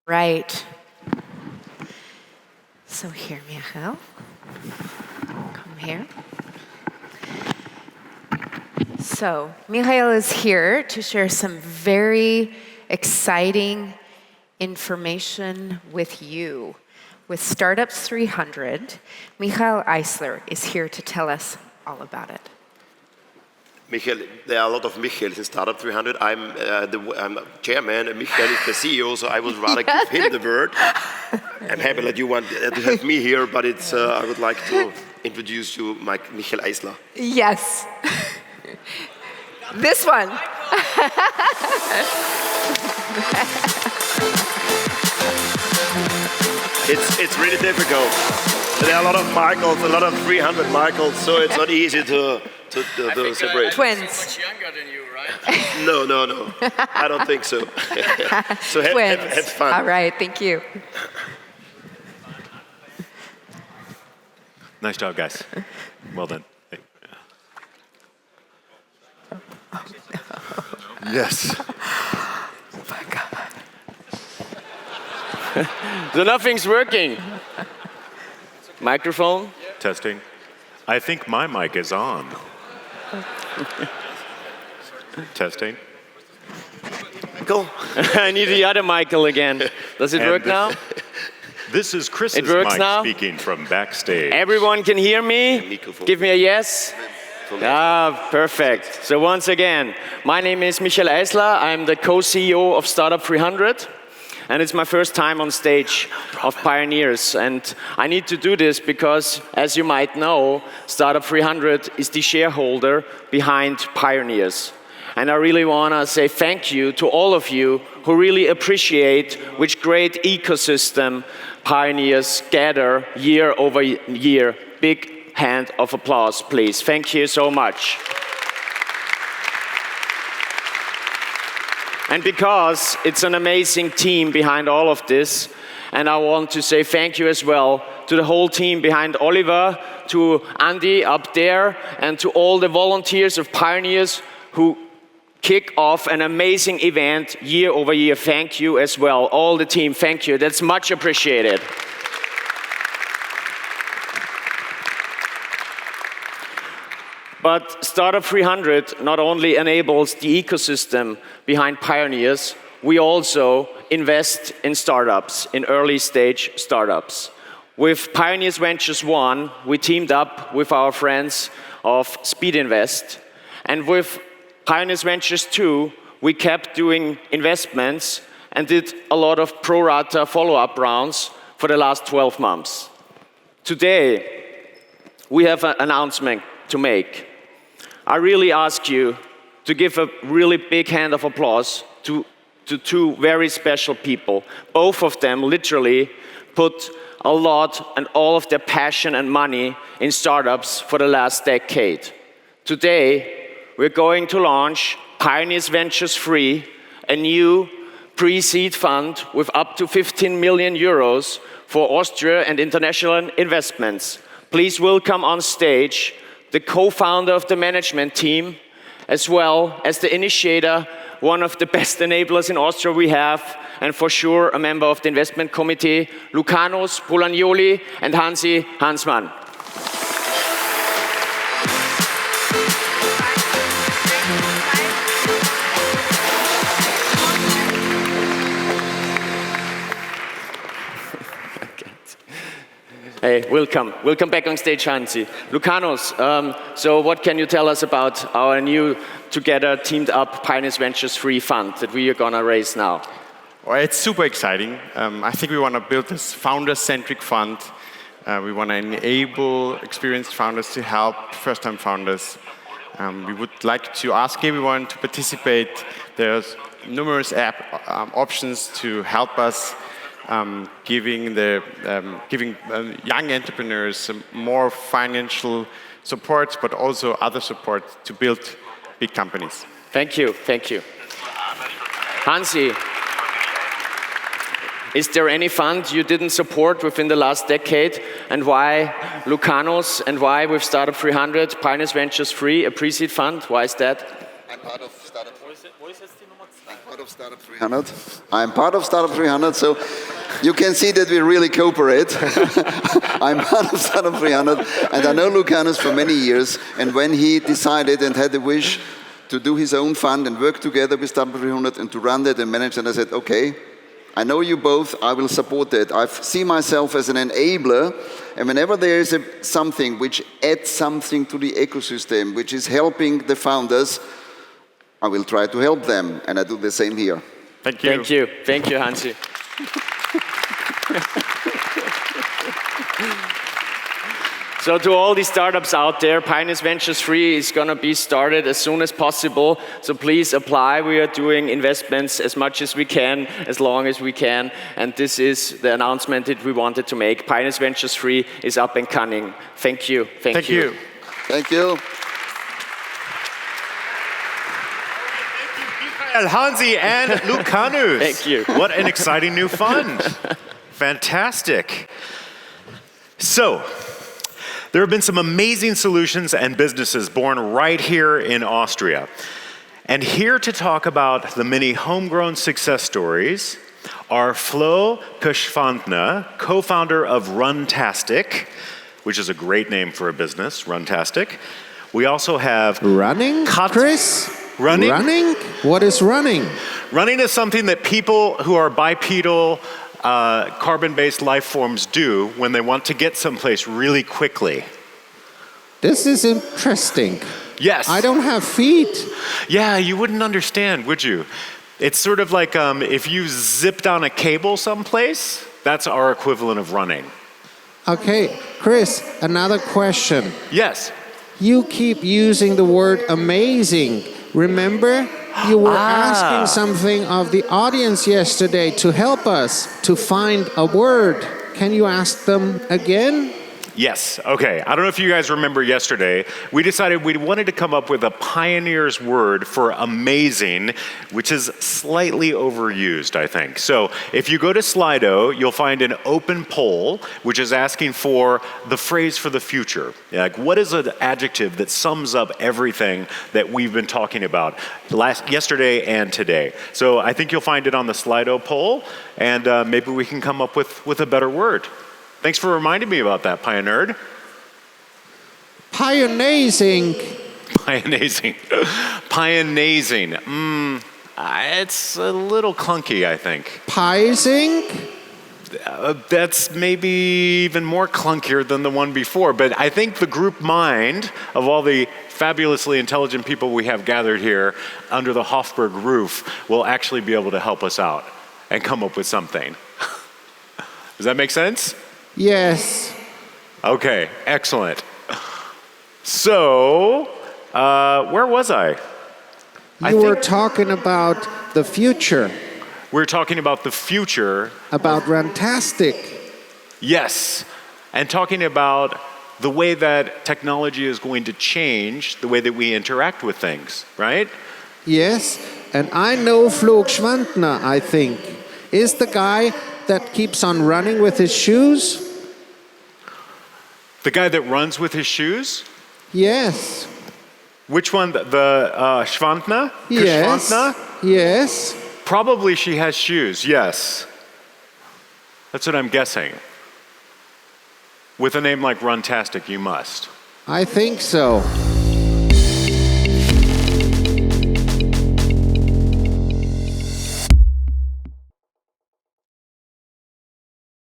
Right. So here, Michael, come here. So Michael is here to share some very exciting information with you. With Startups 300, Michael Eisler is here to tell us all about it. Michael, there are a lot of Michaels in Startup 300. I'm chairman, and Michael is the CEO, so I would rather give him the word. I'm happy that you want to have me here, but it's I would like to introduce you, Michael Eisler. Yes. This one. It's really difficult. There are a lot of Michaels, a lot of 300 Michaels, so it's not easy to separate. Twins. Much younger than you, right? No. I don't think so. So have fun. All right, thank you. Nice job, guys. Well done. Yes. Oh my God. So nothing's working. Microphone? Testing. I think my mic is on. Testing. Go. I need the other Michael again. Does it work now? This is Chris's It works mic now? speaking from backstage. Everyone can hear me? Microphone. Give me a yes. Perfect. So once again, my name is Michael Eisler. I'm the co-CEO of Startup 300. And it's my first time on stage of Pioneers. And I need to do this because, as you might know, Startup 300 is the shareholder behind Pioneers. And I really want to say thank you to all of you who really appreciate which great ecosystem Pioneers gather year over year. Big hand of applause, please. Thank you so much. And because it's an amazing team behind all of this, and I want to say thank you as well to the whole team behind Oliver, to Andy up there, and to all the volunteers of Pioneers who kick off an amazing event year over year. Thank you as well. All the team, thank you. That's much appreciated. But Startup 300 not only enables the ecosystem behind Pioneers, we also invest in startups, in early stage startups. With Pioneers Ventures 1, we teamed up with our friends of Speed Invest. And with Pioneers Ventures 2, we kept doing investments and did a lot of pro rata follow-up rounds for the last 12 months. Today, we have an announcement to make. I really ask you to give a really big hand of applause to two very special people. Both of them literally put a lot and all of their passion and money in startups for the last decade. Today, we're going to launch Pioneers Ventures 3, a new pre-seed fund with up to 15 million euros for Austria and international investments. Please welcome on stage the co-founder of the management team, as well as the initiator, one of the best enablers in Austria we have, and for sure a member of the investment committee, Lukanos Polagnoli and Hansi Hansmann. Hey, welcome. Welcome back on stage, Hansi. Lukanos, so what can you tell us about our new, together, teamed up Pioneers Ventures 3 fund that we are going to raise now? Well, it's super exciting. I think we want to build this founder-centric fund. We want to enable experienced founders to help first-time founders. We would like to ask everyone to participate. There's numerous options to help us giving young entrepreneurs more financial support, but also other support to build big companies. Thank you. Hansi, is there any fund you didn't support within the last decade? And why Lukanos, and why with Startup 300, Pioneers Ventures 3, a pre-seed fund? Why is that? I'm part of Startup of Startup 300. I'm part of Startup 300, so you can see that we really cooperate. I'm part of Startup 300, and I know Lucanus for many years. And when he decided and had the wish to do his own fund and work together with Startup 300 and to run that and manage that, I said, okay, I know you both, I will support that. I see myself as an enabler, and whenever there is something which adds something to the ecosystem, which is helping the founders, I will try to help them, and I do the same here. Thank you. Thank you. Thank you, Hansi. So to all the startups out there, Pioneers Ventures 3 is going to be started as soon as possible. So please apply. We are doing investments as much as we can, as long as we can. And this is the announcement that we wanted to make. Pioneers Ventures 3 is up and coming. Thank you. Thank you. Thank you. Michael, Hansi, and Lucanus. Thank you. What an exciting new fund. Fantastic. So, there have been some amazing solutions and businesses born right here in Austria. And here to talk about the many homegrown success stories are Flo Kirschwandner, co-founder of Runtastic, which is a great name for a business, Runtastic. We also have Running, Chris? Running? Running? What is running? Running is something that people who are bipedal, carbon-based life forms do when they want to get someplace really quickly. This is interesting. Yes. I don't have feet. Yeah, you wouldn't understand, would you? It's sort of like if you zipped on a cable someplace, that's our equivalent of running. Okay, Chris, another question. Yes. You keep using the word amazing. Remember, you were asking something of the audience yesterday to help us to find a word. Can you ask them again? Yes, okay. I don't know if you guys remember yesterday, we decided we wanted to come up with a pioneer's word for amazing, which is slightly overused, I think. So if you go to Slido, you'll find an open poll, which is asking for the phrase for the future. Like, what is an adjective that sums up everything that we've been talking about yesterday and today? So I think you'll find it on the Slido poll, and maybe we can come up with a better word. Thanks for reminding me about that, Pioneered. Pionazing. Pionazing. Pionazing. It's a little clunky, I think. Pising? That's maybe even more clunkier than the one before, but I think the group mind of all the fabulously intelligent people we have gathered here under the Hofburg roof will actually be able to help us out and come up with something. Does that make sense? Yes. Okay, excellent. So, where was I? You were talking about the future. We're talking about the future. About Runtastic. Yes, and talking about the way that technology is going to change the way that we interact with things, right? Yes, and I know Flo Kirschwandner, I think, is the guy that keeps on running with his shoes. The guy that runs with his shoes? Yes. Which one? The Schwandner? Yes. Schwandner? Yes. Probably she has shoes, yes. That's what I'm guessing. With a name like Runtastic, you must. I think so.